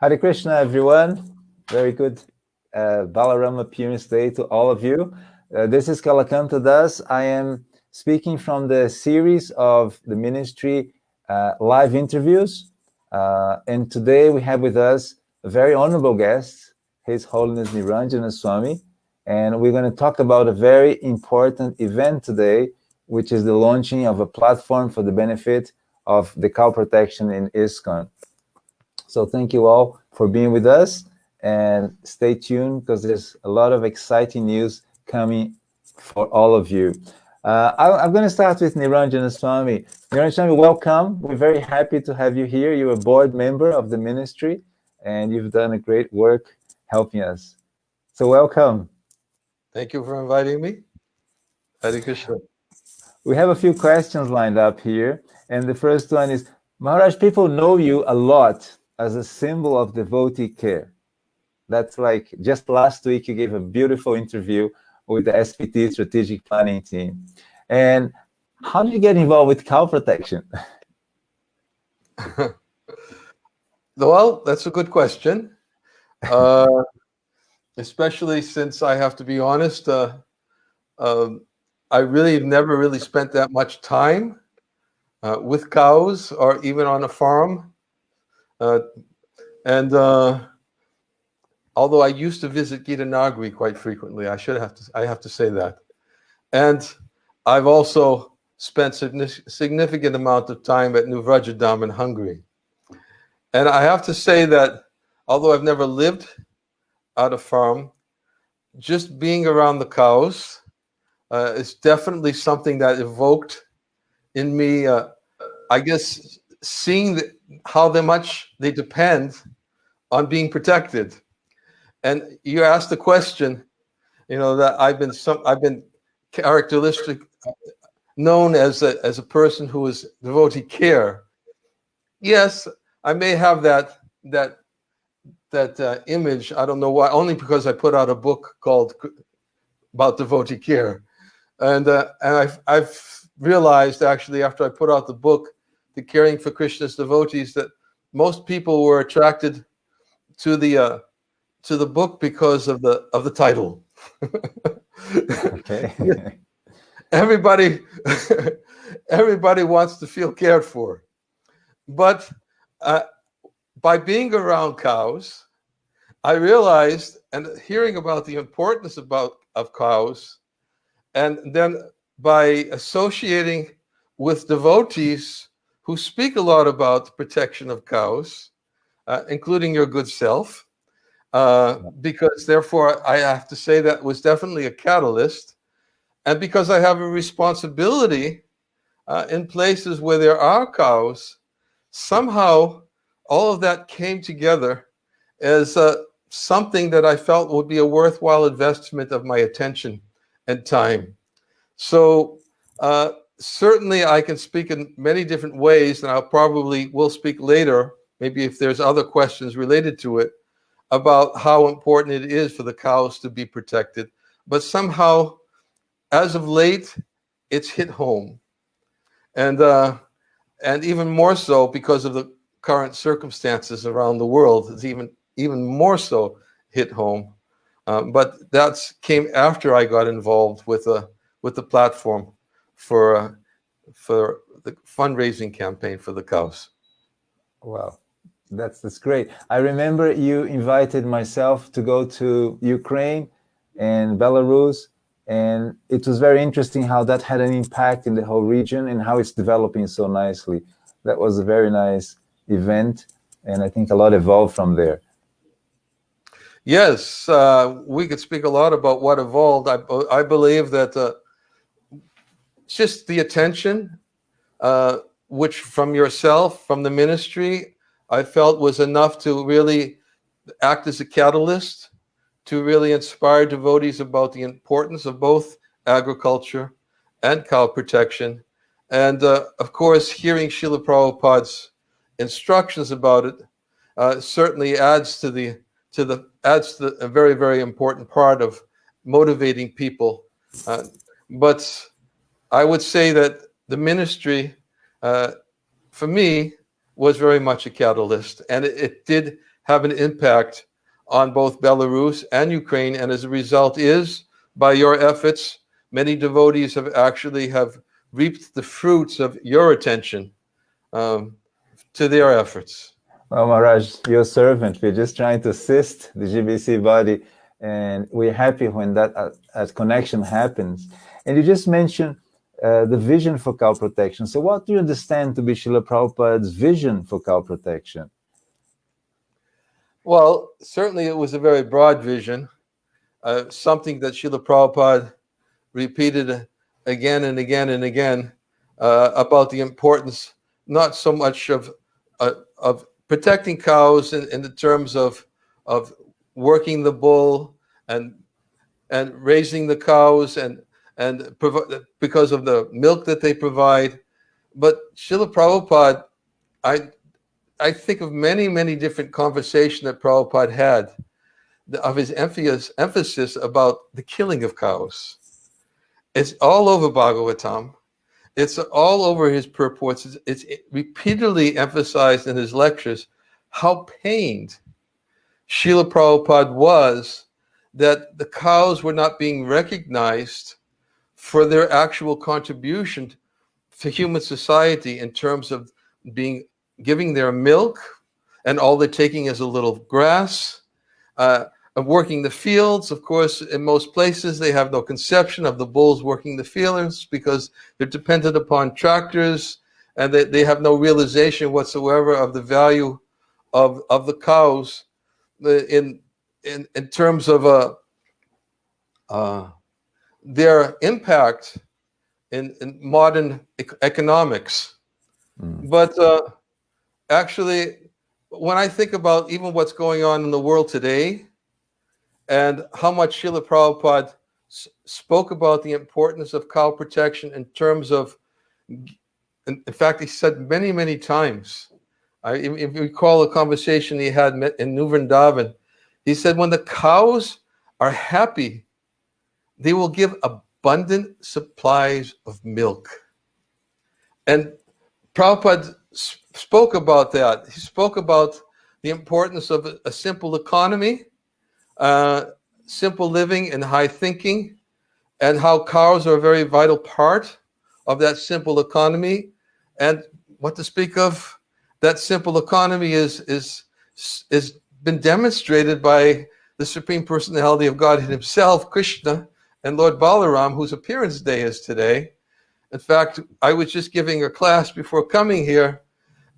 Hare Krishna, everyone. Very good Balarama appearance day to all of you. This is Kalakanta Das. I am speaking from the series of the ministry live interviews. And today we have with us a very honorable guest, His Holiness Niranjana Swami. And we're going to talk about a very important event today, which is the launching of a platform for the benefit of the cow protection in ISKCON. So thank you all for being with us, and stay tuned because there's a lot of exciting news coming for all of you. I'm going to start with Niranjana Swami. Niranjana Swami, welcome. We're very happy to have you here. You're a board member of the ministry, and you've done a great work helping us. So welcome. Thank you for inviting me. Hare Krishna. We have a few questions lined up here, and the first one is, Maharaj, people know you a lot as a symbol of devotee care. That's like just last week you gave a beautiful interview with the SPT strategic planning team. And how did you get involved with cow protection? Well, that's a good question. Especially since I have to be honest, I really never really spent that much time with cows or even on a farm. Although I used to visit Gitanagari quite frequently, I have to say that. And I've also spent significant amount of time at New Vrajadam in Hungary. And I have to say that although I've never lived at a farm, just being around the cows is definitely something that evoked in me, I guess, seeing how much they depend on being protected. And you asked the question, that I've been characteristic known as a person who is devotee care. Yes, I may have that image. I don't know why. Only because I put out a book called about devotee care, and I've realized actually after I put out the book, The Caring for Krishna's Devotees, that most people were attracted to the book because of the title. Okay. Everybody wants to feel cared for, but by being around cows, I realized, and hearing about the importance of cows, and then by associating with devotees who speak a lot about protection of cows, including your good self, because therefore I have to say that was definitely a catalyst, and because I have a responsibility in places where there are cows, somehow all of that came together as something that I felt would be a worthwhile investment of my attention and time. So certainly I can speak in many different ways, and will speak later, maybe if there's other questions related to it, about how important it is for the cows to be protected. But somehow, as of late, it's hit home. And even more so because of the current circumstances around the world, it's even more so hit home. But that came after I got involved with the platform for the fundraising campaign for the cows. Wow, that's great. I remember you invited myself to go to Ukraine and Belarus, and it was very interesting how that had an impact in the whole region and how it's developing so nicely. That was a very nice event, and I think a lot evolved from there. Yes, we could speak a lot about what evolved. I believe that just the attention, which from yourself, from the ministry, I felt was enough to really act as a catalyst to really inspire devotees about the importance of both agriculture and cow protection. And of course, hearing Srila Prabhupada's instructions about it certainly adds to a very, very important part of motivating people. But I would say that the ministry, for me, was very much a catalyst, and it did have an impact on both Belarus and Ukraine, and as a result is, by your efforts, many devotees have reaped the fruits of your attention to their efforts. Well, Maharaj, your servant, we're just trying to assist the GBC body, and we're happy when that connection happens. And you just mentioned the vision for cow protection. So what do you understand to be Srila Prabhupada's vision for cow protection? Well, certainly it was a very broad vision, something that Srila Prabhupada repeated again and again and again about the importance, not so much of protecting cows in the terms of working the bull and raising the cows and because of the milk that they provide. But Srila Prabhupada, I think of many different conversations that Prabhupada had of his emphasis about the killing of cows. It's all over Bhagavatam. It's all over his purports. It's repeatedly emphasized in his lectures how pained Srila Prabhupada was that the cows were not being recognized for their actual contribution to human society in terms of giving their milk, and all they're taking is a little grass, of working the fields. Of course, in most places, they have no conception of the bulls working the fields because they're dependent upon tractors, and they have no realization whatsoever of the value of the cows in terms of their impact in modern economics. But actually, when I think about even what's going on in the world today and how much Srila Prabhupada spoke about the importance of cow protection in terms of, in fact, he said many times, if you recall a conversation he had in New Vrindavan, he said, when the cows are happy, they will give abundant supplies of milk. And Prabhupada spoke about that. He spoke about the importance of a simple economy, simple living and high thinking, and how cows are a very vital part of that simple economy. And what to speak of, that simple economy is been demonstrated by the Supreme Personality of Godhead himself, Krishna, and Lord Balaram, whose appearance day is today. In fact, I was just giving a class before coming here,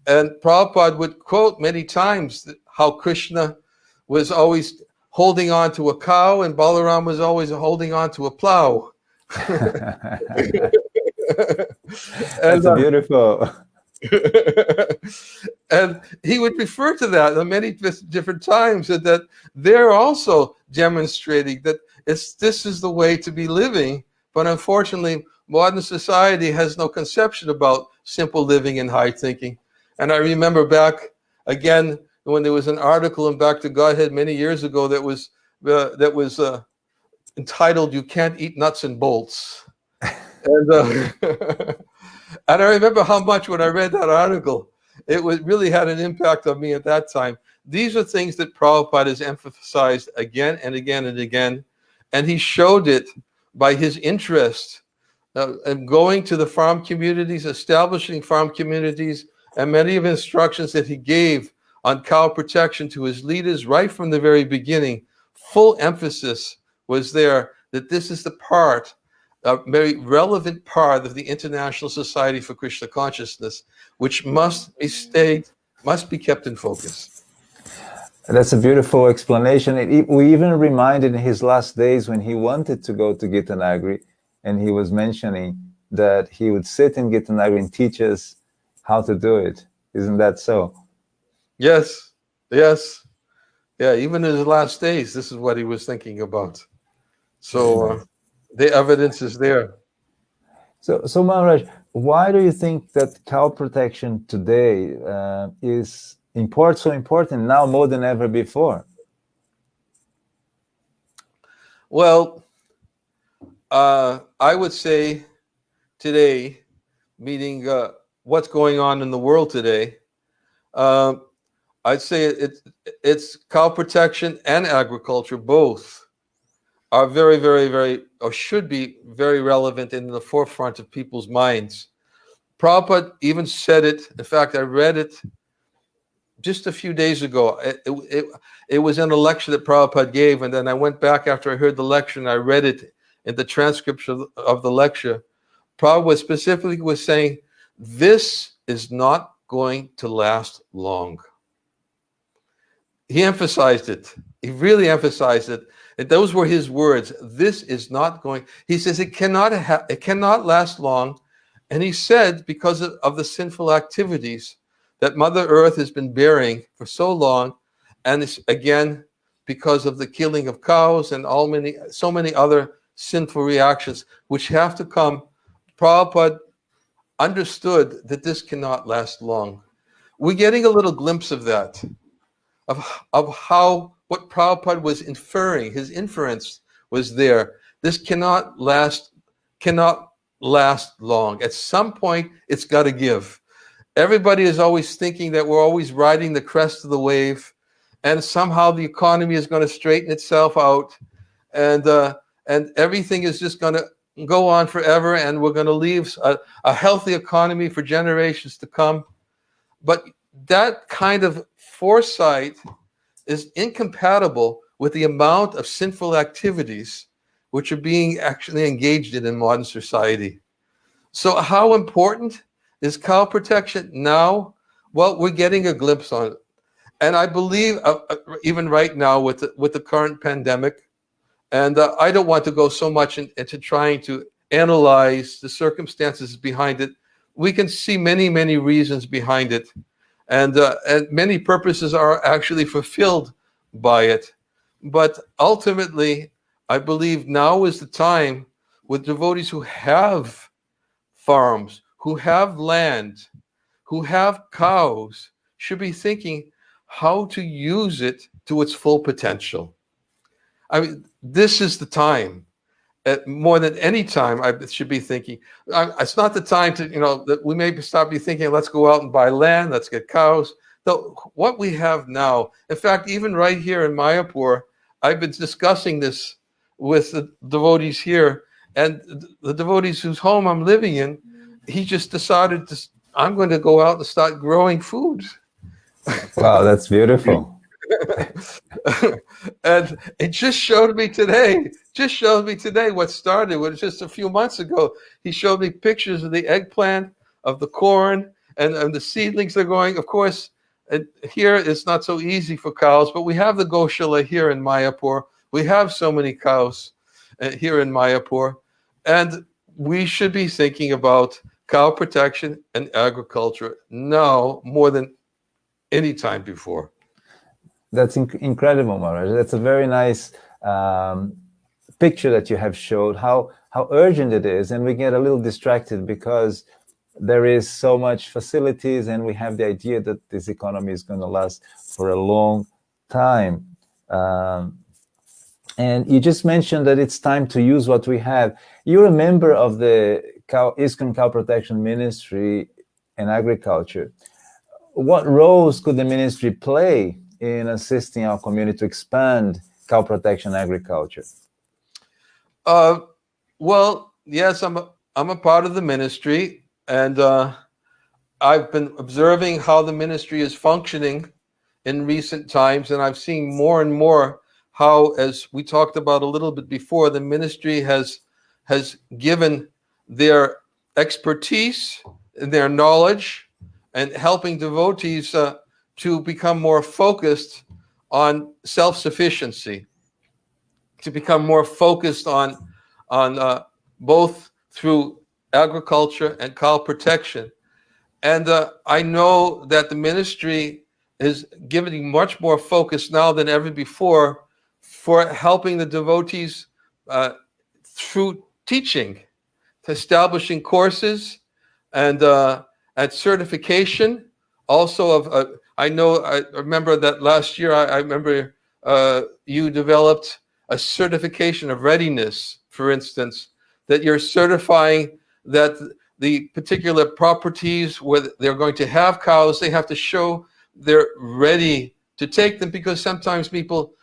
and Prabhupada would quote many times how Krishna was always holding on to a cow and Balaram was always holding on to a plow. That's beautiful. And he would refer to that on many different times, and that they're also demonstrating that this is the way to be living. But unfortunately, modern society has no conception about simple living and high thinking. And I remember back again when there was an article in Back to Godhead many years ago that was entitled "You Can't Eat Nuts and Bolts," and and I remember how much when I read that article, it really had an impact on me at that time. These are things that Prabhupada has emphasized again and again and again, and he showed it by his interest in going to the farm communities, establishing farm communities, and many of the instructions that he gave on cow protection to his leaders right from the very beginning. Full emphasis was there that this is the part, a very relevant part of the International Society for Krishna Consciousness, which must be kept in focus. That's a beautiful explanation. We even reminded in his last days when he wanted to go to Gitanagari, and he was mentioning that he would sit in Gitanagari and teach us how to do it. Isn't that so? Yes. Yeah, even in his last days, this is what he was thinking about. So the evidence is there. So Maharaj, why do you think that cow protection today is so important now more than ever before? Well, I would say today, meaning what's going on in the world today, I'd say it's cow protection and agriculture both are very, very, very, or should be very relevant in the forefront of people's minds. Prabhupada even said it. In fact, I read it just a few days ago. It was in a lecture that Prabhupada gave, and then I went back after I heard the lecture and I read it in the transcripts of the lecture. Prabhupada specifically was saying, this is not going to last long. He emphasized it. He really emphasized it. And those were his words. This is not going. He says it cannot last long. And he said because of the sinful activities that Mother Earth has been bearing for so long, and it's, again, because of the killing of cows and so many other sinful reactions which have to come. Prabhupada understood that this cannot last long. We're getting a little glimpse of that. Of how what Prabhupada was inferring, his inference was there. This cannot last long. At some point, it's got to give. Everybody is always thinking that we're always riding the crest of the wave, and somehow the economy is going to straighten itself out, and everything is just going to go on forever, and we're going to leave a healthy economy for generations to come. But that kind of foresight is incompatible with the amount of sinful activities which are being actually engaged in modern society. So how important is cow protection now? Well, we're getting a glimpse on it. And I believe even right now with the current pandemic, and I don't want to go so much into trying to analyze the circumstances behind it. We can see many, many reasons behind it. And many purposes are actually fulfilled by it. But ultimately, I believe now is the time with devotees who have farms, who have land, who have cows, should be thinking how to use it to its full potential. I mean, this is the time. More than any time, I should be thinking. It's not the time to, that we may stop be thinking, let's go out and buy land, let's get cows. So what we have now, in fact, even right here in Mayapur, I've been discussing this with the devotees here, and the devotees whose home I'm living in, he just decided I'm going to go out and start growing food. Wow, that's beautiful. And it just showed me today what started was just a few months ago. He showed me pictures of the eggplant, of the corn, and the seedlings are going. Of course, here it's not so easy for cows, but we have the Goshala here in Mayapur. We have so many cows here in Mayapur. And we should be thinking about cow protection and agriculture now more than any time before. That's incredible, Maharaj. That's a very nice picture that you have showed, how urgent it is. And we get a little distracted because there is so much facilities and we have the idea that this economy is going to last for a long time. And you just mentioned that it's time to use what we have. You're a member of the ISKCON Cow Protection Ministry and Agriculture. What roles could the ministry play in assisting our community to expand cow protection agriculture? Well, yes, I'm a part of the ministry, and I've been observing how the ministry is functioning in recent times, and I've seen more and more how, as we talked about a little bit before, the ministry has given their expertise and their knowledge and helping devotees to become more focused on self-sufficiency, to become more focused on both through agriculture and cow protection. And I know that the ministry is giving much more focus now than ever before for helping the devotees through teaching, establishing courses and certification. Also of I remember that last year I remember you developed a certification of readiness, for instance, that you're certifying that the particular properties where they're going to have cows, they have to show they're ready to take them, because sometimes people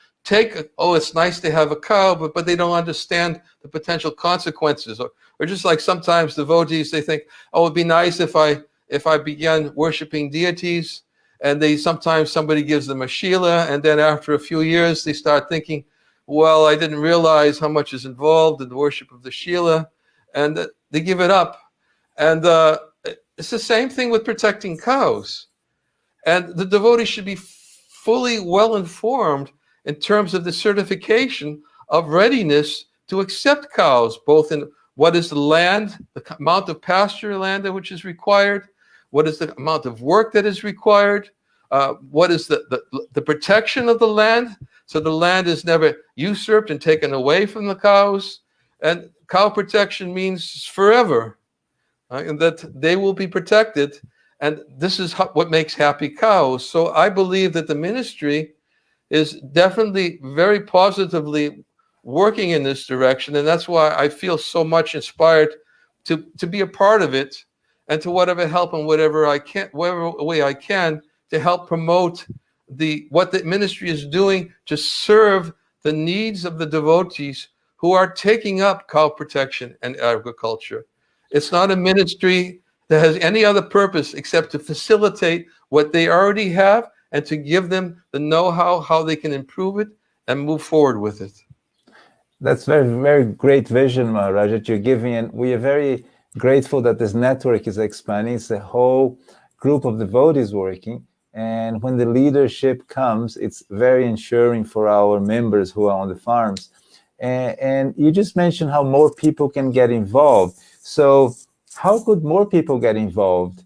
oh, it's nice to have a cow, but they don't understand the potential consequences. Or just like sometimes devotees, they think, oh, it'd be nice if I began worshiping deities, and sometimes somebody gives them a Shila, and then after a few years they start thinking, well, I didn't realize how much is involved in the worship of the Shila, and they give it up. And it's the same thing with protecting cows. And the devotee should be fully well informed in terms of the certification of readiness to accept cows, both in what is the land, the amount of pasture land which is required, what is the amount of work that is required, what is the protection of the land, so the land is never usurped and taken away from the cows. And cow protection means forever, and that they will be protected. And this is what makes happy cows. So I believe that the ministry is definitely very positively working in this direction. And that's why I feel so much inspired to be a part of it, and to whatever help and whatever way I can, to help promote what the ministry is doing to serve the needs of the devotees who are taking up cow protection and agriculture. It's not a ministry that has any other purpose except to facilitate what they already have, and to give them the know-how, how they can improve it and move forward with it. That's very, very great vision, Maharaj, that you're giving. And we are very grateful that this network is expanding. It's a whole group of devotees working. And when the leadership comes, it's very ensuring for our members who are on the farms. And you just mentioned how more people can get involved. So how could more people get involved?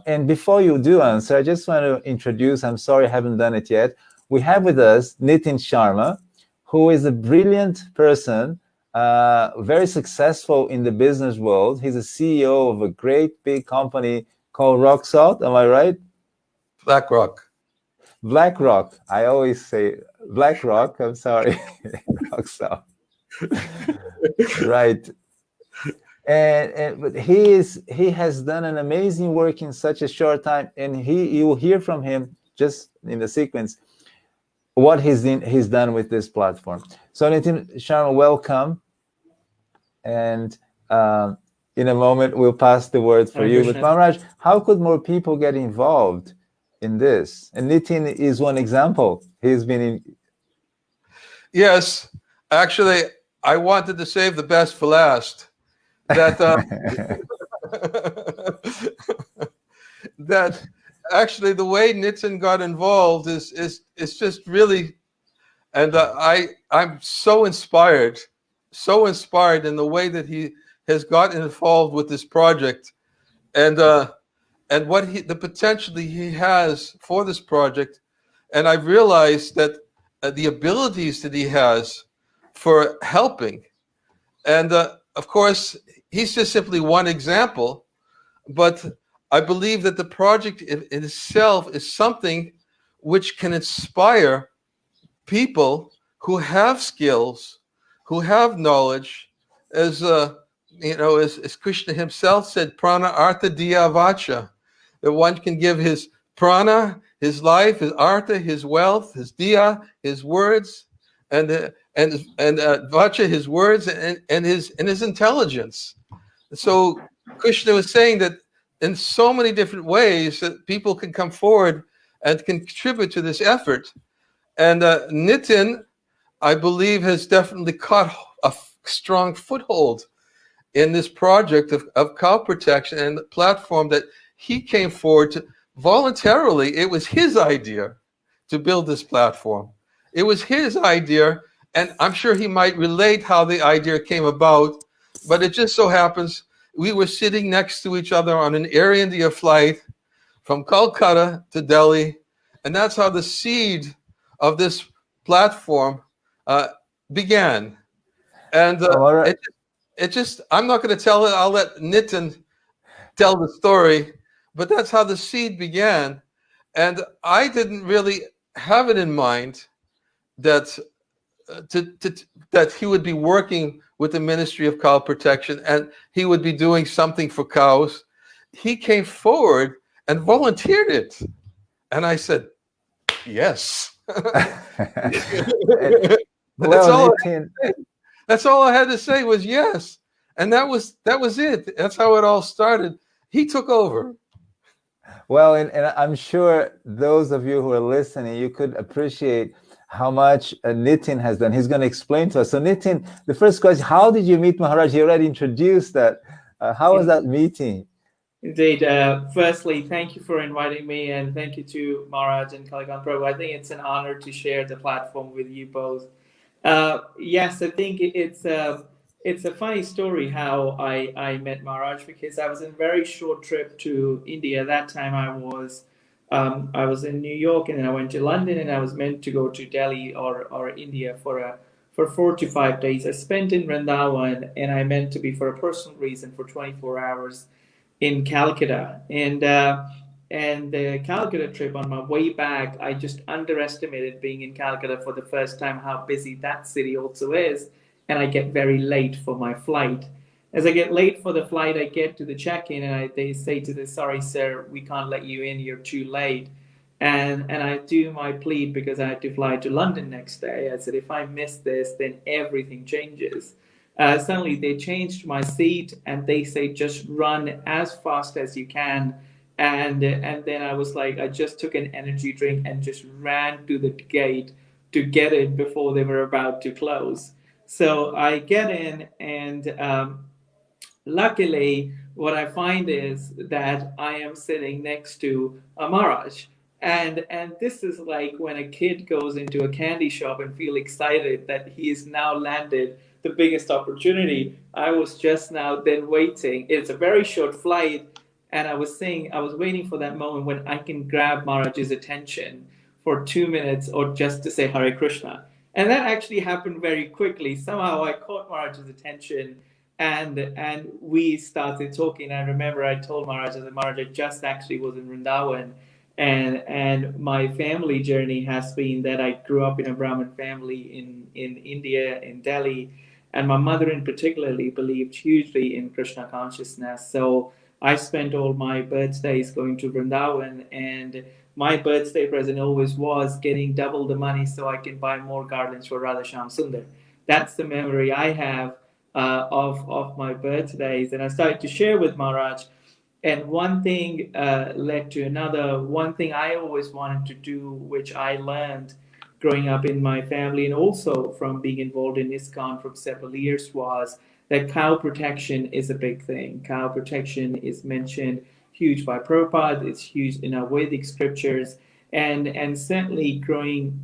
And before you do answer, I just want to introduce, I'm sorry I haven't done it yet. We have with us Nitin Sharma, who is a brilliant person, very successful in the business world. He's a CEO of a great big company called Rock Salt. Am I right? BlackRock. BlackRock. I always say BlackRock. I'm sorry. Rock Salt. Right. But he has done an amazing work in such a short time, and you will hear from him just in the sequence what he's done with this platform. So Nitin Sharma, welcome, and in a moment we'll pass the word for you. But Maharaj, how could more people get involved in this? And Nitin is one example. He's been in. Yes, actually, I wanted to save the best for last. That actually the way Nitin got involved is just really, and I'm so inspired in the way that he has gotten involved with this project, and what the potential he has for this project. And I've realized that the abilities that he has for helping, and of course, he's just simply one example, but I believe that the project in itself is something which can inspire people who have skills, who have knowledge, as as Krishna himself said, prana artha diya vacha, that one can give his prana, his life, his artha, his wealth, his diya, his words, and vacha, his words, and his intelligence. So Krishna was saying that in so many different ways that people can come forward and contribute to this effort. And Nitin, I believe, has definitely caught a strong foothold in this project of cow protection, and the platform that he came forward to voluntarily. It was his idea to build this platform. It was his idea, and I'm sure he might relate how the idea came about, but it just so happens we were sitting next to each other on an Air India flight from Calcutta to Delhi, and that's how the seed of this platform began. And I'm not going to tell it. I'll let Nitin tell the story, but that's how the seed began. And I didn't really have it in mind that that he would be working with the Ministry of Cow Protection and he would be doing something for cows. He came forward and volunteered it. And I said, yes. And, That's well, all. Nitin, That's all I had to say was yes, and that was it. That's how it all started. He took over. well, and I'm sure those of you who are listening, you could appreciate how much Nitin has done. He's going to explain to us. So, Nitin, the first question: how did you meet Maharaj? You already introduced that. How was that meeting? Indeed. Firstly, thank you for inviting me, and thank you to Maharaj and Kalikan Prabhu. I think it's an honor to share the platform with you both. Yes, I think it's a funny story how I met Maharaj, because I was in a very short trip to India. That time I was in New York, and then I went to London, and I was meant to go to Delhi or India for 4 to 5 days. I spent in Vrindavan, and I meant to be for a personal reason for 24 hours in Calcutta. And the Calcutta trip, on my way back, I just underestimated being in Calcutta for the first time, how busy that city also is. And I get very late for my flight. As I get late for the flight, I get to the check-in, and they say to the, sorry sir, we can't let you in, you're too late. And I do my plead, because I had to fly to London next day. I said, if I miss this, then everything changes. Suddenly they changed my seat, and they say, just run as fast as you can. And then I was like, I just took an energy drink and just ran to the gate to get in before they were about to close. So I get in, and luckily, what I find is that I am sitting next to a Maharaj. And this is like when a kid goes into a candy shop and feel excited that he has now landed the biggest opportunity. I was just now then waiting. It's a very short flight, and I was waiting for that moment when I can grab Maharaj's attention for 2 minutes, or just to say Hare Krishna. And that actually happened very quickly. Somehow I caught Maharaj's attention, and we started talking. I remember I told Maharaj that Maharaj, I just actually was in Vrindavan, and my family journey has been that I grew up in a Brahmin family in India, in Delhi, and my mother in particularly believed hugely in Krishna consciousness. So I spent all my birthdays going to Vrindavan, and my birthday present always was getting double the money so I can buy more garlands for Radha Sham Sundar. That's the memory I have of my birthdays. And I started to share with Maharaj, and one thing led to another. One thing I always wanted to do, which I learned growing up in my family and also from being involved in ISKCON for several years, was that cow protection is a big thing. Cow protection is mentioned huge by Prabhupada, it's huge in our Vedic scriptures, and certainly growing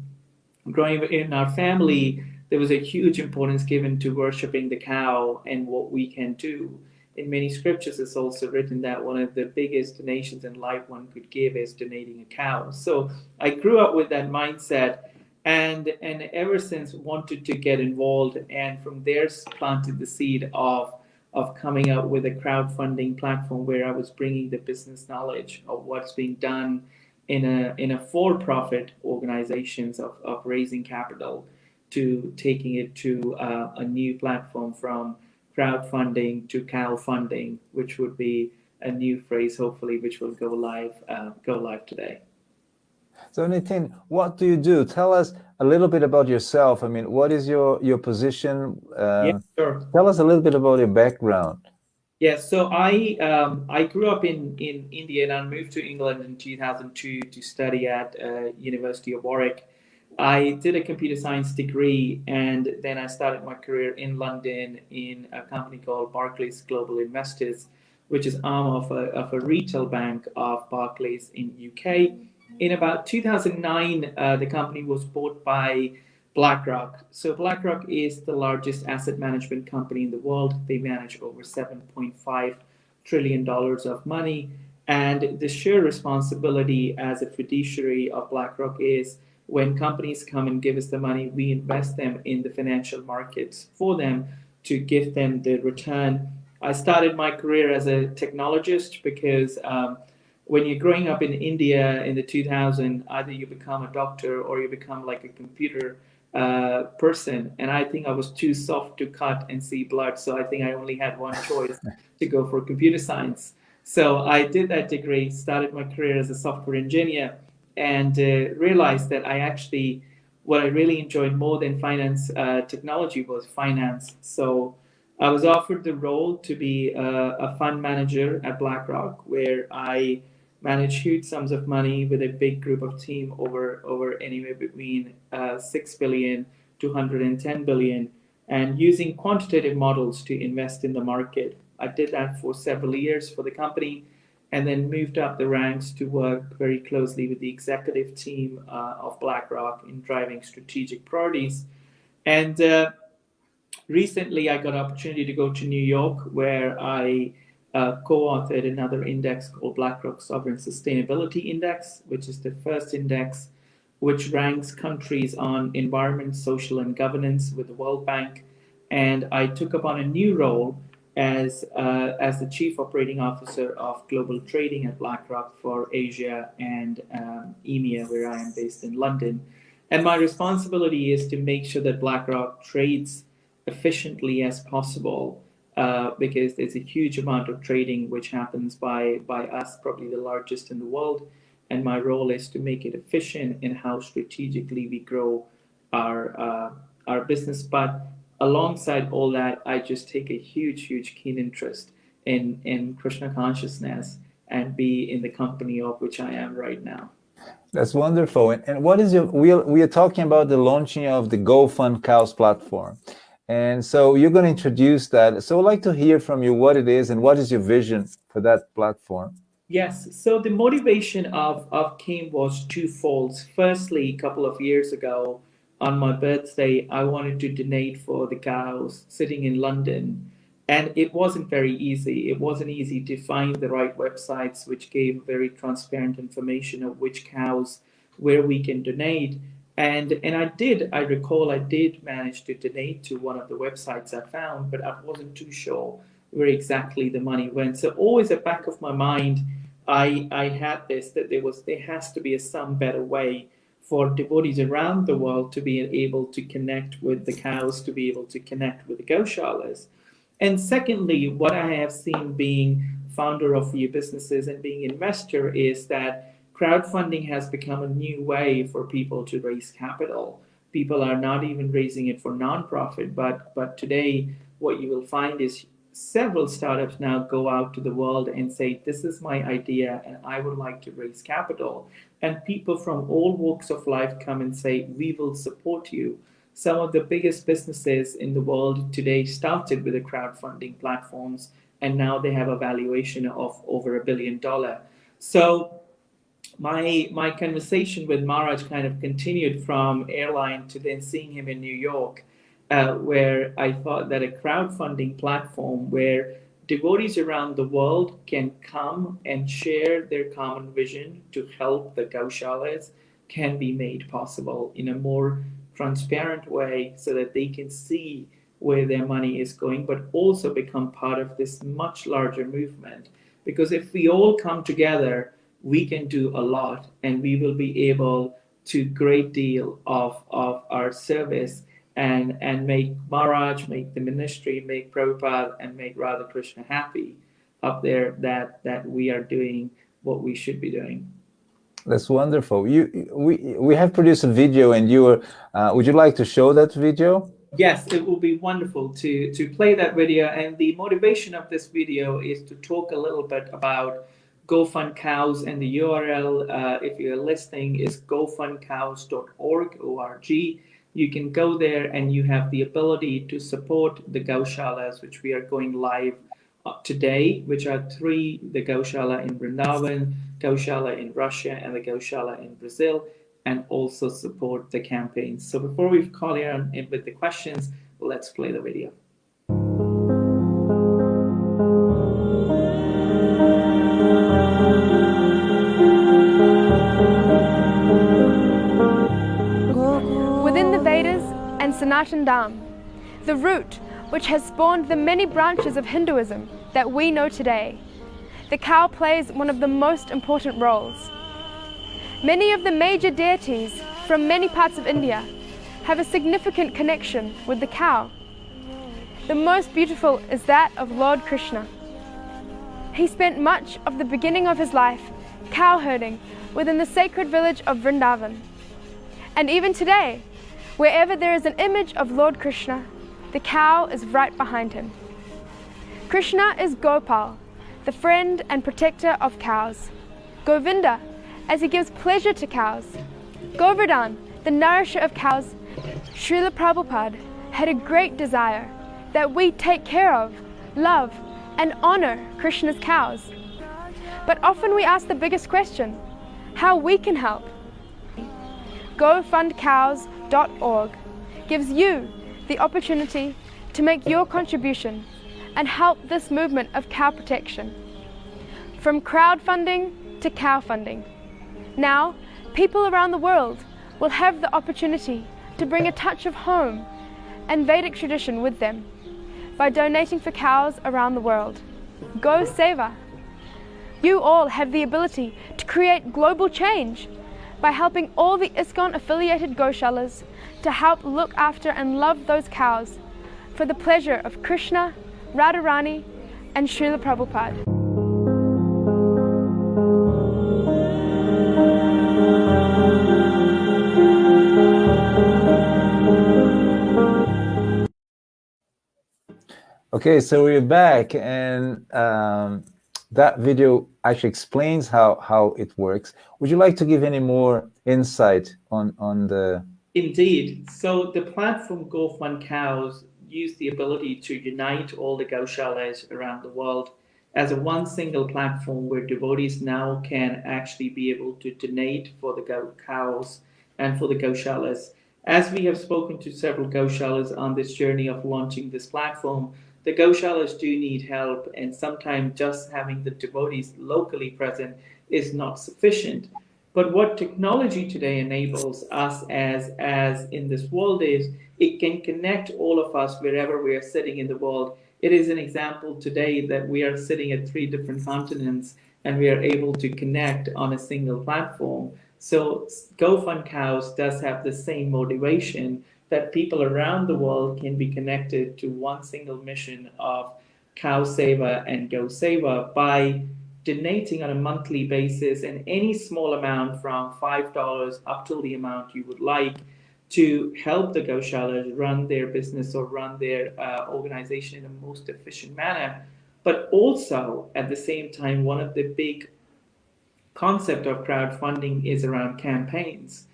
in our family, there was a huge importance given to worshiping the cow and what we can do. In many scriptures, it's also written that one of the biggest donations in life one could give is donating a cow. So I grew up with that mindset, and ever since wanted to get involved, and from there planted the seed of coming up with a crowdfunding platform where I was bringing the business knowledge of what's being done in a for-profit organizations of raising capital, to taking it to a new platform, from crowdfunding to cow funding, which would be a new phrase, hopefully, which will go live today. So, Nitin, what do you do? Tell us a little bit about yourself. I mean, what is your position? Yeah, sure. Tell us a little bit about your background. Yes, so I grew up in India, and I moved to England in 2002 to study at University of Warwick. I did a computer science degree, and then I started my career in London in a company called Barclays Global Investors, which is arm of a retail bank of Barclays in UK. In about 2009, the company was bought by BlackRock. So BlackRock is the largest asset management company in the world. They manage over $7.5 trillion of money. And the sheer responsibility as a fiduciary of BlackRock is, when companies come and give us the money, we invest them in the financial markets for them to give them the return. I started my career as a technologist, because when you're growing up in India in the 2000s, either you become a doctor or you become like a computer person. And I think I was too soft to cut and see blood. So I think I only had one choice, to go for computer science. So I did that degree, started my career as a software engineer. and realized that what I really enjoyed more than finance technology was finance. So I was offered the role to be a fund manager at BlackRock, where I manage huge sums of money with a big group of team over anywhere between 6 billion to 110 billion, and using quantitative models to invest in the market. I did that for several years for the company, and then moved up the ranks to work very closely with the executive team of BlackRock in driving strategic priorities. And recently, I got an opportunity to go to New York, where I co-authored another index called BlackRock Sovereign Sustainability Index, which is the first index which ranks countries on environment, social, and governance with the World Bank. And I took upon a new role as the Chief Operating Officer of Global Trading at BlackRock for Asia and EMEA, where I am based in London. And my responsibility is to make sure that BlackRock trades efficiently as possible, because there's a huge amount of trading which happens by us, probably the largest in the world. And my role is to make it efficient in how strategically we grow our business. But alongside all that, I just take a huge keen interest in Krishna consciousness and be in the company of which I am right now. That's wonderful. And what is we are talking about the launching of the GoFundCows platform. And so you're going to introduce that. So I'd like to hear from you what it is and what is your vision for that platform. Yes. So the motivation of Kim was twofold. Firstly, a couple of years ago, on my birthday, I wanted to donate for the cows sitting in London. And it wasn't very easy. It wasn't easy to find the right websites which gave very transparent information of which cows, where we can donate. And I recall I did manage to donate to one of the websites I found, but I wasn't too sure where exactly the money went. So always at the back of my mind, I had this, that there has to be some better way for devotees around the world to be able to connect with the cows, to be able to connect with the goshalas. And secondly, what I have seen being founder of few businesses and being investor is that crowdfunding has become a new way for people to raise capital. People are not even raising it for nonprofit, but today what you will find is several startups now go out to the world and say, this is my idea and I would like to raise capital. And people from all walks of life come and say, we will support you. Some of the biggest businesses in the world today started with the crowdfunding platforms, and now they have a valuation of over $1 billion. So my conversation with Maharaj kind of continued from airline to then seeing him in New York, where I thought that a crowdfunding platform where devotees around the world can come and share their common vision to help the gaushalas can be made possible in a more transparent way, so that they can see where their money is going, but also become part of this much larger movement. Because if we all come together, we can do a lot, and we will be able to great deal of our service and make Maharaj, make the ministry, make Prabhupada, and make Radha Krishna happy up there, that we are doing what we should be doing. That's wonderful. We have produced a video, and would you like to show that video? Yes, it will be wonderful to play that video. And the motivation of this video is to talk a little bit about GoFundCows, and the URL, if you're listening, is gofundcows.org. You can go there and you have the ability to support the gaushalas, which we are going live today, which are 3, the gaushala in Vrindavan, gaushala in Russia, and the gaushala in Brazil, and also support the campaigns. So before we call in with the questions, let's play the video. Within the Vedas and Sanatan Dham, the root which has spawned the many branches of Hinduism that we know today, the cow plays one of the most important roles. Many of the major deities from many parts of India have a significant connection with the cow. The most beautiful is that of Lord Krishna. He spent much of the beginning of his life cow herding within the sacred village of Vrindavan. And even today, wherever there is an image of Lord Krishna, the cow is right behind him. Krishna is Gopal, the friend and protector of cows. Govinda, as he gives pleasure to cows. Govardhan, the nourisher of cows. Srila Prabhupada had a great desire that we take care of, love, and honor Krishna's cows. But often we ask the biggest question, how we can help. GoFundCows.org gives you the opportunity to make your contribution and help this movement of cow protection. From crowdfunding to cow funding. Now, people around the world will have the opportunity to bring a touch of home and Vedic tradition with them by donating for cows around the world. Go Seva. You all have the ability to create global change by helping all the ISKCON affiliated Goshalas to help look after and love those cows for the pleasure of Krishna, Radharani, and Srila Prabhupada. Okay, so we're back, and that video actually explains how it works. Would you like to give any more insight on the... Indeed. So the platform GoFundCows used the ability to unite all the Goshalas around the world as a one single platform where devotees now can actually be able to donate for the cows and for the Goshalas. As we have spoken to several Goshalas on this journey of launching this platform, the Goshalas do need help, and sometimes just having the devotees locally present is not sufficient. But what technology today enables us as in this world is it can connect all of us wherever we are sitting in the world. It is an example today that we are sitting at 3 different continents and we are able to connect on a single platform. So GoFundCows does have the same motivation that people around the world can be connected to one single mission of Cow Seva and Go Seva by donating on a monthly basis and any small amount from $5 up to the amount you would like to help the Goshalas run their business or run their organization in a most efficient manner. But also at the same time, one of the big concept of crowdfunding is around campaigns.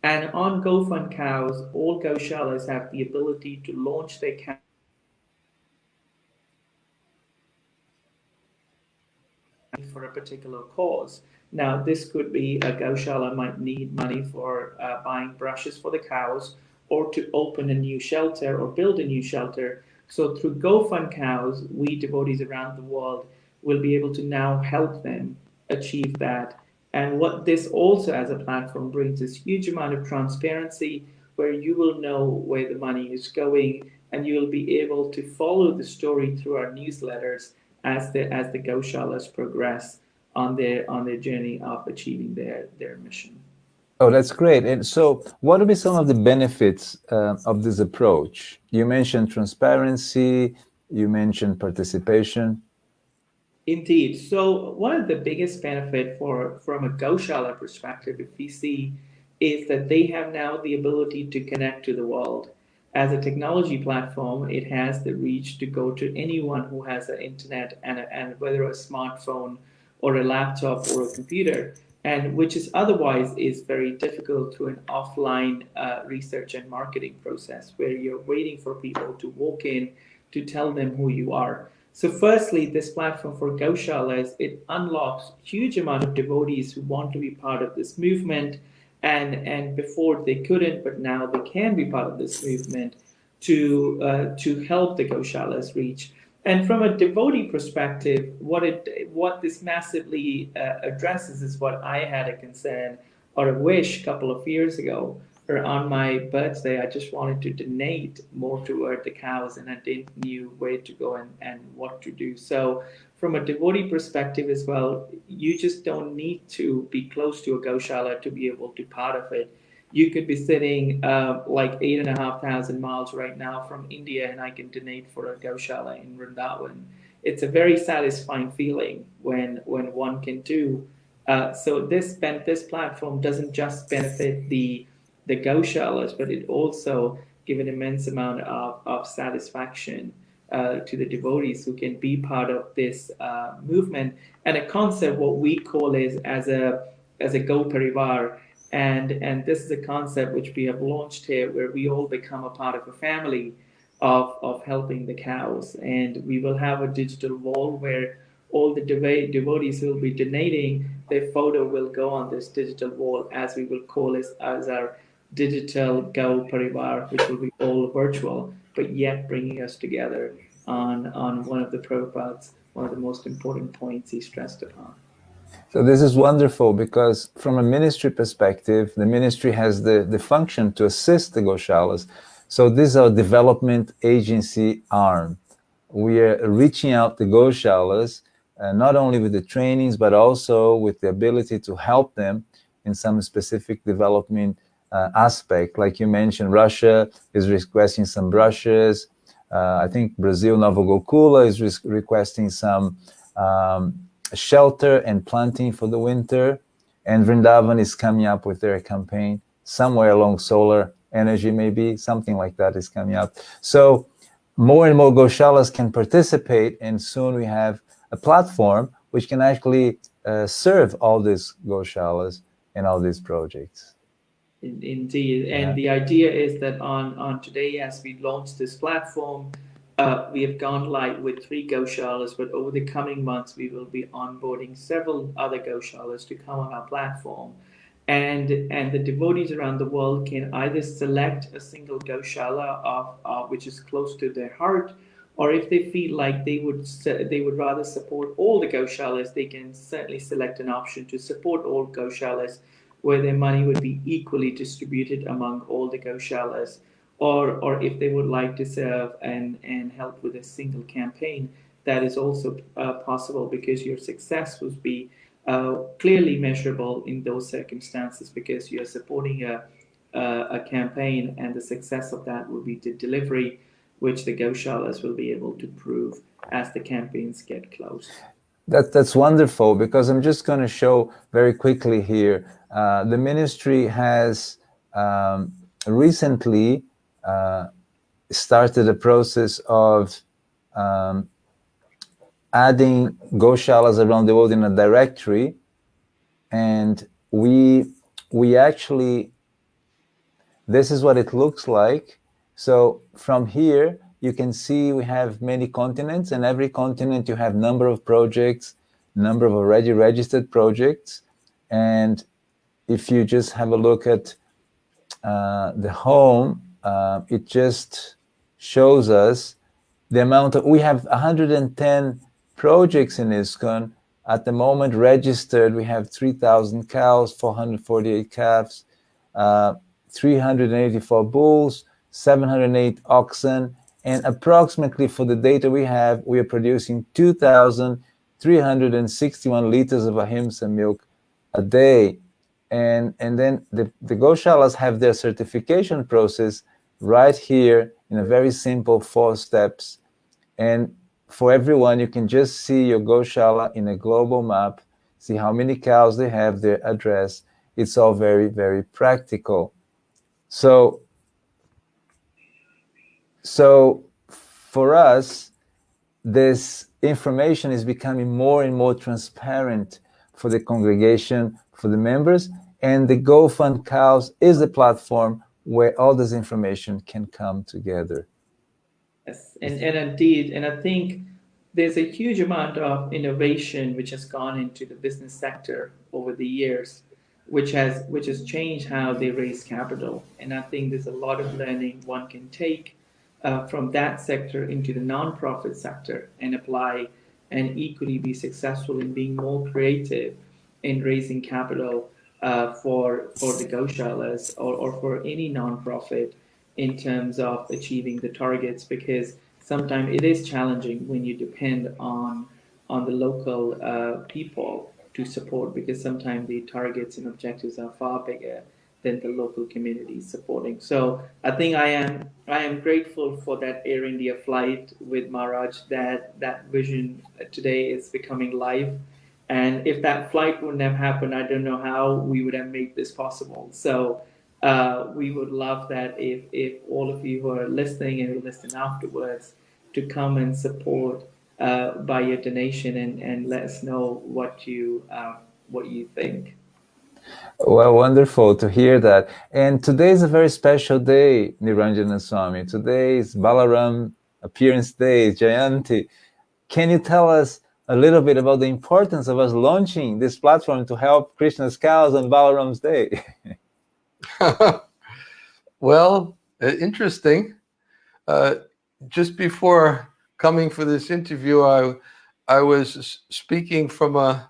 And on GoFundCows, all Goshalas have the ability to launch their campaign for a particular cause. Now, this could be a Goshala might need money for buying brushes for the cows or to open a new shelter or build a new shelter. So through GoFundCows, we devotees around the world will be able to now help them achieve that. And what this also as a platform brings is huge amount of transparency where you will know where the money is going and you will be able to follow the story through our newsletters as the Goshalas progress on their journey of achieving their mission. Oh, that's great. And so what would be some of the benefits of this approach? You mentioned transparency, you mentioned participation. Indeed. So one of the biggest benefit from a Goshala perspective, if we see, is that they have now the ability to connect to the world. As a technology platform, it has the reach to go to anyone who has an internet and whether a smartphone or a laptop or a computer, and which is otherwise is very difficult through an offline research and marketing process where you're waiting for people to walk in to tell them who you are. So firstly, this platform for Goshalas, it unlocks huge amount of devotees who want to be part of this movement. And before they couldn't, but now they can be part of this movement to help the Goshalas reach. And from a devotee perspective, what this massively addresses is what I had a concern or a wish a couple of years ago, or on my birthday, I just wanted to donate more toward the cows, and I didn't knew where to go and what to do. So from a devotee perspective as well, you just don't need to be close to a Goshala to be able to be part of it. You could be sitting like 8,500 miles right now from India, and I can donate for a Goshala in Vrindavan. It's a very satisfying feeling when one can do So this platform doesn't just benefit the goshalas, but it also give an immense amount of satisfaction to the devotees who can be part of this movement, and a concept what we call is as a Go Parivar. And this is a concept which we have launched here where we all become a part of a family of helping the cows. And we will have a digital wall where all the devotees who will be donating, their photo will go on this digital wall, as we will call it as our digital Go Parivar, which will be all virtual, but yet bringing us together on one of the Prabhupada's, one of the most important points he stressed upon. So this is wonderful because from a ministry perspective, the ministry has the function to assist the Goshalas. So this is our development agency arm. We are reaching out to Goshalas, not only with the trainings, but also with the ability to help them in some specific development aspect. Like you mentioned, Russia is requesting some brushes. I think Brazil, Nova Gokula is requesting some shelter and planting for the winter. And Vrindavan is coming up with their campaign somewhere along solar energy, maybe something like that is coming up. So more and more Goshalas can participate, and soon we have a platform which can actually serve all these Goshalas and all these projects. Indeed, and the idea is that on today, as we launch this platform, we have gone live with 3 Goshalas, but over the coming months, we will be onboarding several other Goshalas to come on our platform. And the devotees around the world can either select a single Goshala of which is close to their heart, or if they feel like they would rather support all the Goshalas, they can certainly select an option to support all Goshalas, where their money would be equally distributed among all the Goshalas. Or if they would like to serve and help with a single campaign, that is also possible, because your success would be clearly measurable in those circumstances, because you're supporting a campaign, and the success of that will be the delivery, which the Goshalas will be able to prove as the campaigns get close. That's wonderful, because I'm just going to show very quickly here. The ministry has recently started a process of adding Goshalas around the world in a directory, and we actually, this is what it looks like. So from here you can see we have many continents, and every continent you have number of projects, number of already registered projects. And if you just have a look at the home, it just shows us the amount of, we have 110 projects in ISKCON. At the moment registered, we have 3,000 cows, 448 calves, 384 bulls, 708 oxen, and approximately, for the data we have, we are producing 2,361 liters of ahimsa milk a day. And then the Goshalas have their certification process right here in a very simple 4 steps. And for everyone, you can just see your Goshala in a global map, see how many cows they have, their address. It's all very, very practical. So for us, this information is becoming more and more transparent for the congregation, for the members, and the GoFundCows is the platform where all this information can come together. Yes, and indeed, and I think there's a huge amount of innovation which has gone into the business sector over the years, which has changed how they raise capital. And I think there's a lot of learning one can take from that sector into the nonprofit sector and apply, and equally be successful in being more creative in raising capital for the Goshalas, or for any nonprofit, in terms of achieving the targets, because sometimes it is challenging when you depend on the local people to support, because sometimes the targets and objectives are far bigger than the local community supporting. So I think I am grateful for that Air India flight with Maharaj, that vision today is becoming live, And if that flight wouldn't have happened, I don't know how we would have made this possible. So we would love that if all of you who are listening and who listen afterwards to come and support by your donation and let us know what you think. Well, wonderful to hear that. And today is a very special day, Niranjana Swami. Today is Balaram Appearance Day, Jayanti. Can you tell us a little bit about the importance of us launching this platform to help Krishna's cows on Balaram's Day? Well, interesting. Just before coming for this interview, I was speaking from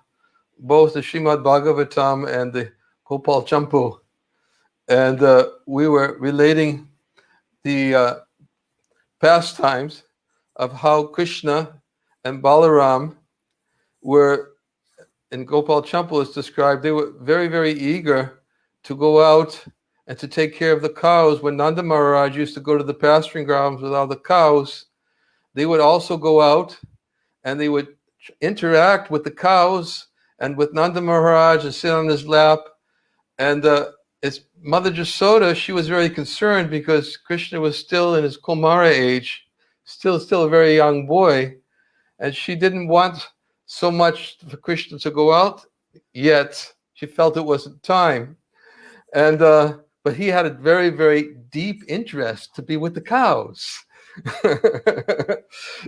both the Srimad Bhagavatam and the Gopal Champu, and we were relating the pastimes of how Krishna and Balaram were, in Gopal Champu is described, they were very, very eager to go out and to take care of the cows. When Nanda Maharaj used to go to the pasturing grounds with all the cows, they would also go out and they would interact with the cows and with Nanda Maharaj and sit on his lap. And his mother Jasoda, she was very concerned because Krishna was still in his Kumara age, still a very young boy, and she didn't want so much for Krishna to go out yet. She felt it wasn't time. And but he had a very, very deep interest to be with the cows.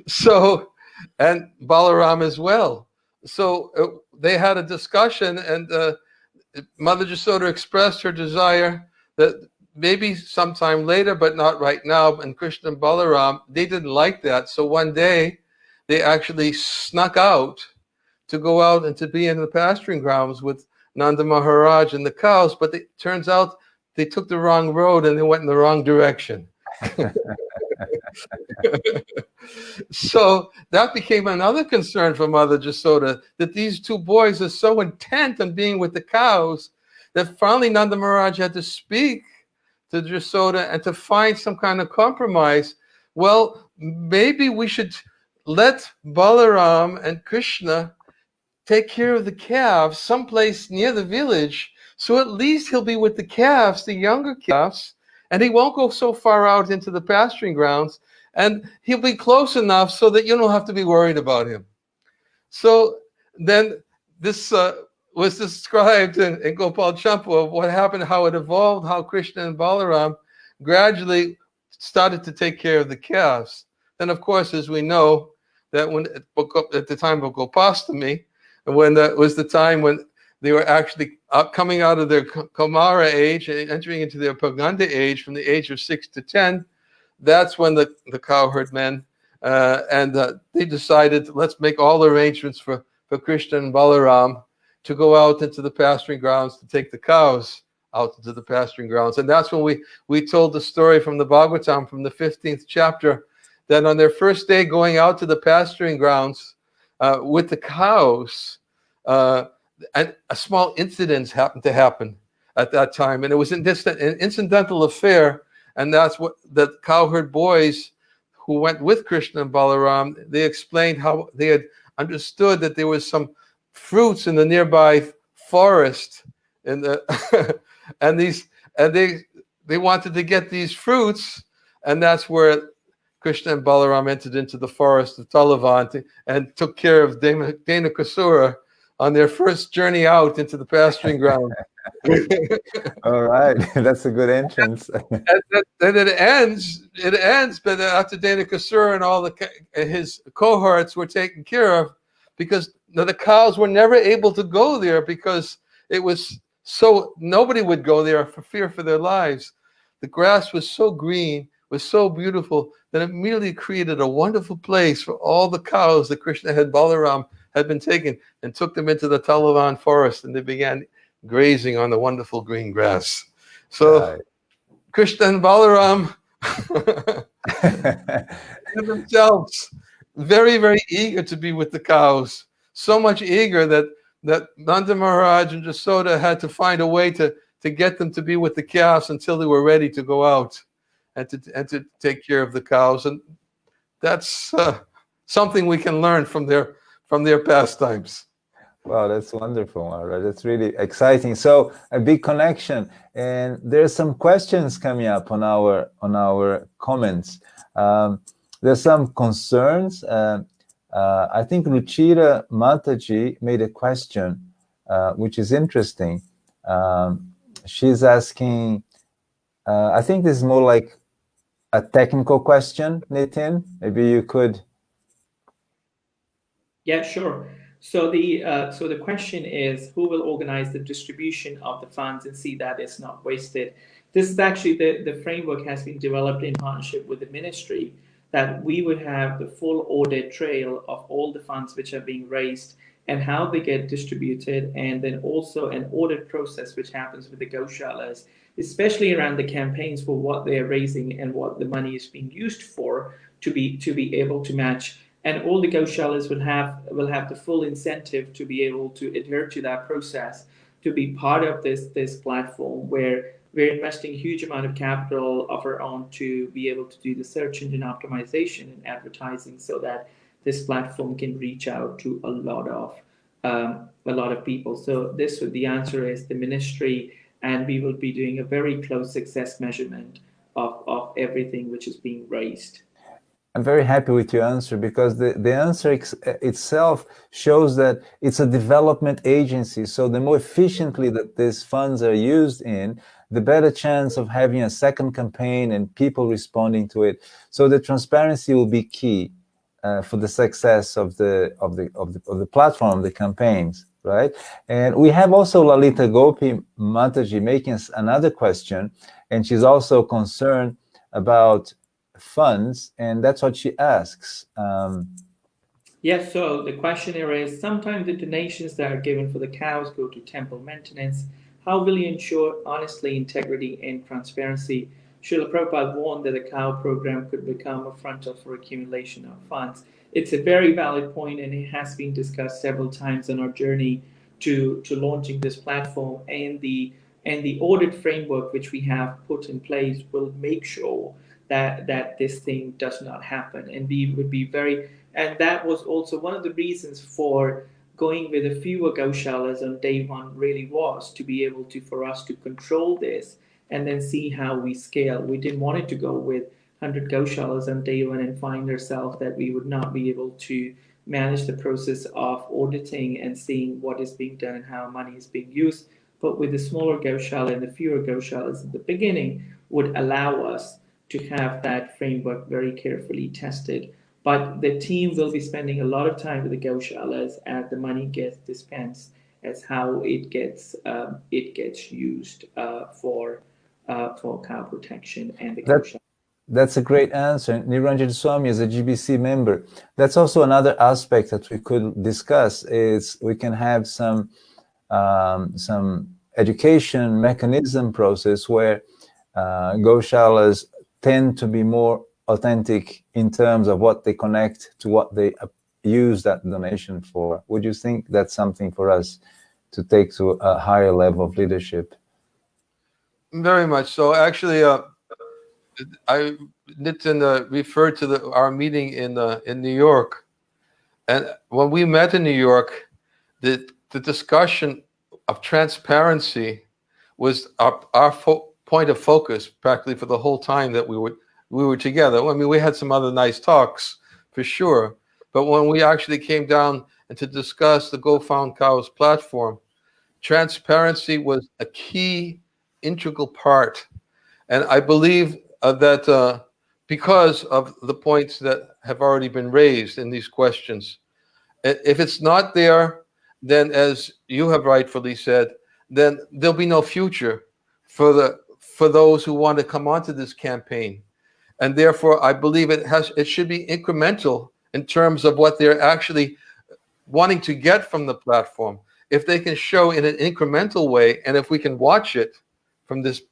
So, and Balaram as well. So they had a discussion, and Mother Jasoda expressed her desire that maybe sometime later, but not right now. And Krishna and Balaram, they didn't like that. So one day, they actually snuck out to go out and to be in the pasturing grounds with Nanda Maharaj and the cows. But it turns out they took the wrong road and they went in the wrong direction. So that became another concern for Mother Jasoda, that these two boys are so intent on being with the cows that finally Nanda Maharaj had to speak to Jasoda and to find some kind of compromise. Well, maybe we should let Balaram and Krishna take care of the calves someplace near the village, so at least he'll be with the calves, the younger calves, and he won't go so far out into the pasturing grounds, and he'll be close enough so that you don't have to be worried about him. So then this was described in Gopal Champu of what happened, how it evolved, how Krishna and Balaram gradually started to take care of the calves. Then, of course, as we know, that when at the time of Gopastami, when that was the time when they were actually coming out of their Kumara age and entering into their Paganda age from the age of 6 to 10, that's when the cowherd men they decided, let's make all arrangements for Krishna and Balaram to go out into the pasturing grounds to take the cows out into the pasturing grounds. And that's when we told the story from the Bhagavatam, from the 15th chapter, that on their first day going out to the pasturing grounds with the cows, and a small incident happened to happen at that time. And it was an incidental affair. And that's what the cowherd boys who went with Krishna and Balaram, they explained how they had understood that there was some fruits in the nearby forest, and they wanted to get these fruits, and that's where Krishna and Balaram entered into the forest of Talavant and took care of Denakasura on their first journey out into the pasturing ground. All right, that's a good entrance. And it ends, but after Denakasura and all his cohorts were taken care of, because the cows were never able to go there because it was so, nobody would go there for fear for their lives. The grass was so green, was so beautiful, that it immediately created a wonderful place for all the cows that Krishna and Balaram had been taken, and took them into the Talavan forest, and they began grazing on the wonderful green grass. So right. Krishna and Balaram themselves very, very eager to be with the cows, so much eager that Nanda Maharaj and Jasoda had to find a way to get them to be with the calves until they were ready to go out and to take care of the cows. And that's something we can learn from their pastimes. Wow, that's wonderful, Mara. That's really exciting. So a big connection, and there's some questions coming up on our comments. There's some concerns. I think Ruchira Mataji made a question, which is interesting. She's asking. I think this is more like a technical question, Nitin. Maybe you could. Yeah, sure. So the question is, who will organize the distribution of the funds and see that it's not wasted? This is actually the framework has been developed in partnership with the ministry, that we would have the full audit trail of all the funds which are being raised and how they get distributed, and then also an audit process which happens with the Goshalas, especially around the campaigns for what they are raising and what the money is being used for, to be able to match. And all the Goshalas will have the full incentive to be able to adhere to that process, to be part of this platform where we're investing a huge amount of capital of our own to be able to do the search engine optimization and advertising, so that this platform can reach out to a lot of people. So the answer is the ministry, and we will be doing a very close success measurement of everything which is being raised. I'm very happy with your answer, because the answer itself shows that it's a development agency. So the more efficiently that these funds are used in, the better chance of having a second campaign and people responding to it. So the transparency will be key for the success of the platform, the campaigns, right? And we have also Lalita Gopi Mataji making us another question, and she's also concerned about funds, and that's what she asks. Yes, so the question here is, sometimes the donations that are given for the cows go to temple maintenance. How will you ensure honesty, integrity, and transparency? Srila Prabhupada warned that a cow program could become a frontal for accumulation of funds. It's a very valid point, and it has been discussed several times on our journey to launching this platform. And the audit framework which we have put in place will make sure that this thing does not happen. And we would be very, and that was also one of the reasons for going with a fewer Gaushalas on day one, really was to be able to, for us to control this and then see how we scale. We didn't want it to go with 100 Gaushalas on day one and find ourselves that we would not be able to manage the process of auditing and seeing what is being done and how money is being used. But with the smaller Gaushala and the fewer Gaushalas at the beginning would allow us to have that framework very carefully tested. But the team will be spending a lot of time with the Gaushalas as the money gets dispensed, as how it gets used for cow protection and the Gaushala. That's a great answer. Niranjan Swami is a GBC member. That's also another aspect that we could discuss. Is we can have some education mechanism process where Gaushalas tend to be more authentic in terms of what they connect to what they use that donation for. Would you think that's something for us to take to a higher level of leadership? Very much so. Actually, Nitin referred to our meeting in New York, and when we met in New York, the discussion of transparency was our point of focus practically for the whole time that we were together. I mean, we had some other nice talks for sure, but when we actually came down and to discuss the GoFundCows platform, transparency was a key integral part. And I believe that because of the points that have already been raised in these questions, if it's not there, then as you have rightfully said, then there'll be no future for those who want to come onto this campaign. And therefore, I believe it should be incremental in terms of what they're actually wanting to get from the platform. If they can show in an incremental way, and if we can watch it from this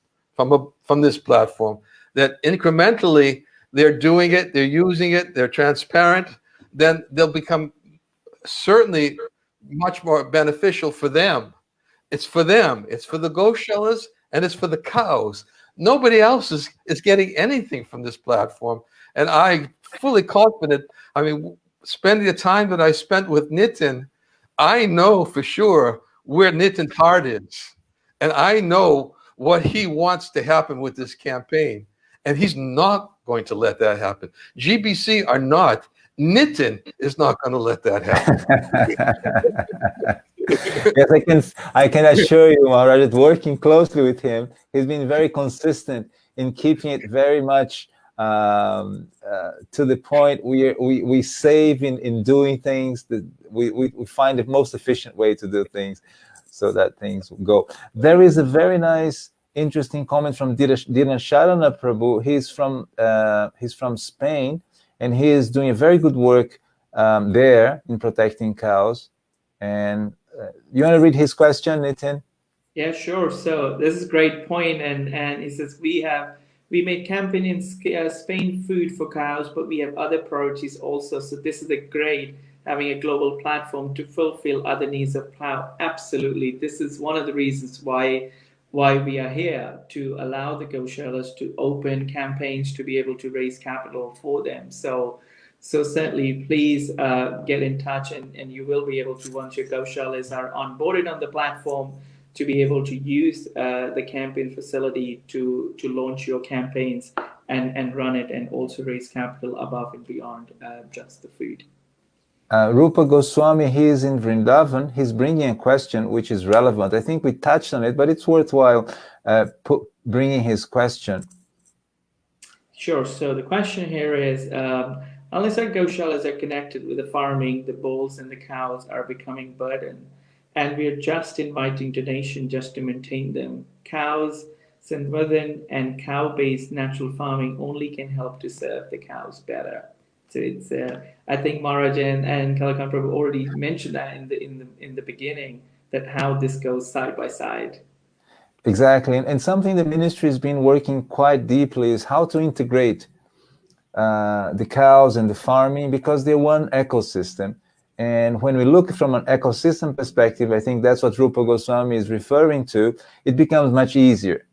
platform, that incrementally they're doing it, they're using it, they're transparent, then they'll become certainly much more beneficial for them. It's for them. It's for the Gaushalas and it's for the cows. Nobody else is getting anything from this platform. And I'm fully confident. I mean, spending the time that I spent with Nitin, I know for sure where Nitin's heart is, and I know what he wants to happen with this campaign, and he's not going to let that happen. GBC are not. Nitin is not going to let that happen. Yes, I can assure you, Maharaj, that working closely with him, he's been very consistent in keeping it very much to the point we save in doing things, that we find the most efficient way to do things so that things go. There is a very nice, interesting comment from Dilan Sharana Prabhu. He's from Spain, and he is doing a very good work there in protecting cows. And you want to read his question, Nitin? Yeah, sure. So this is a great point, and he says we made campaign in Spain food for cows, but we have other priorities also. So this is a great having a global platform to fulfill other needs of cow. Absolutely, this is one of the reasons why we are here, to allow the goshalas to open campaigns to be able to raise capital for them. So certainly, please get in touch, and you will be able to, once your goshalas are onboarded on the platform, to be able to use the campaign facility to launch your campaigns and run it, and also raise capital above and beyond just the food. Rupa Goswami, he is in Vrindavan. He's bringing a question which is relevant. I think we touched on it, but it's worthwhile bringing his question. Sure. So the question here is, unless our goshalas are connected with the farming, the bulls and the cows are becoming burden, and we are just inviting donation just to maintain them. Cows, Sandvadan, and cow-based natural farming only can help to serve the cows better. So it's, I think Maharaj and Kalakan Prabhu already mentioned that in the beginning, that how this goes side by side. Exactly, and something the ministry has been working quite deeply is how to integrate the cows and the farming, because they're one ecosystem. And when we look from an ecosystem perspective, I think that's what Rupa Goswami is referring to. It becomes much easier.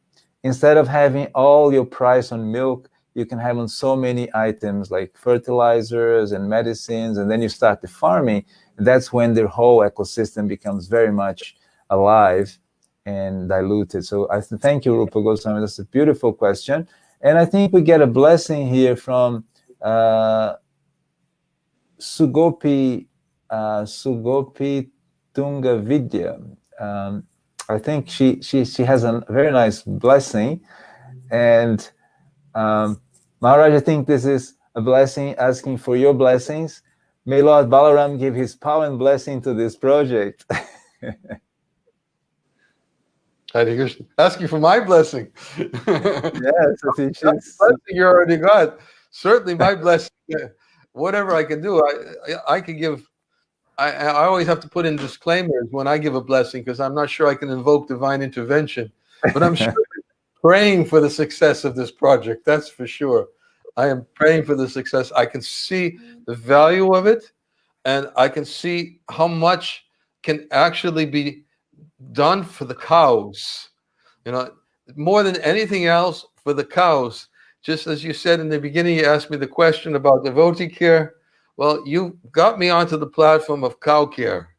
Instead of having all your price on milk, you can have on so many items like fertilizers and medicines, and then you start the farming. That's when the whole ecosystem becomes very much alive and diluted. So I thank you, Rupa Goswami. That's a beautiful question. And I think we get a blessing here from Sugopi Tunga Vidya. I think she has a very nice blessing. And Maharaj, I think this is a blessing asking for your blessings. May Lord Balaram give his power and blessing to this project. Hare Krishna. Asking for my blessing. Yes, I think she's... blessing you already got. Certainly my blessing. Whatever I can do, I can give. I always have to put in disclaimers when I give a blessing, because I'm not sure I can invoke divine intervention. But I'm sure praying for the success of this project. That's for sure. I am praying for the success. I can see the value of it, and I can see how much can actually be done for the cows. You know, more than anything else, for the cows. Just as you said in the beginning, you asked me the question about devotee care. Well, you got me onto the platform of cow care.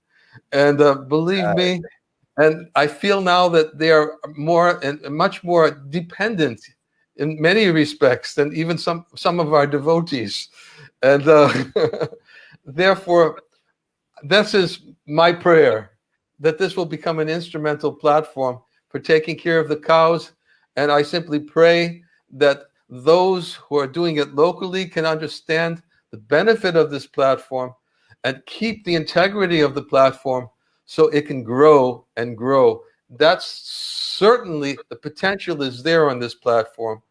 And believe me, and I feel now that they are more and much more dependent in many respects than even some of our devotees. And therefore, this is my prayer, that this will become an instrumental platform for taking care of the cows. And I simply pray that those who are doing it locally can understand the benefit of this platform and keep the integrity of the platform so it can grow and grow. That's certainly, the potential is there on this platform.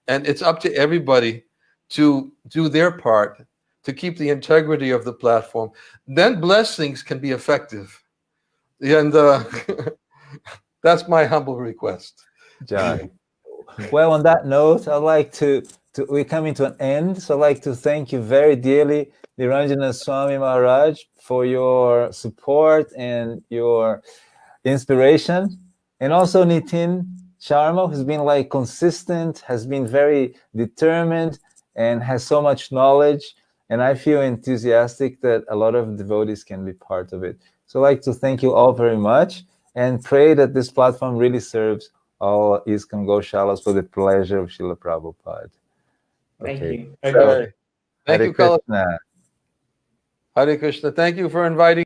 And it's up to everybody to do their part to keep the integrity of the platform. Then blessings can be effective. And that's my humble request. Jai. Well, on that note, I'd like to we're coming to an end. So I'd like to thank you very dearly, Niranjana Swami Maharaj, for your support and your inspiration. And also Nitin Sharma, who's been like consistent, has been very determined, and has so much knowledge. And I feel enthusiastic that a lot of devotees can be part of it. So I'd like to thank you all very much and pray that this platform really serves all ISKCON Goshalas for the pleasure of Srila Prabhupada. Thank Okay. you. Okay. Thank Hare you, Kala. Krishna. Hare Krishna. Thank you for inviting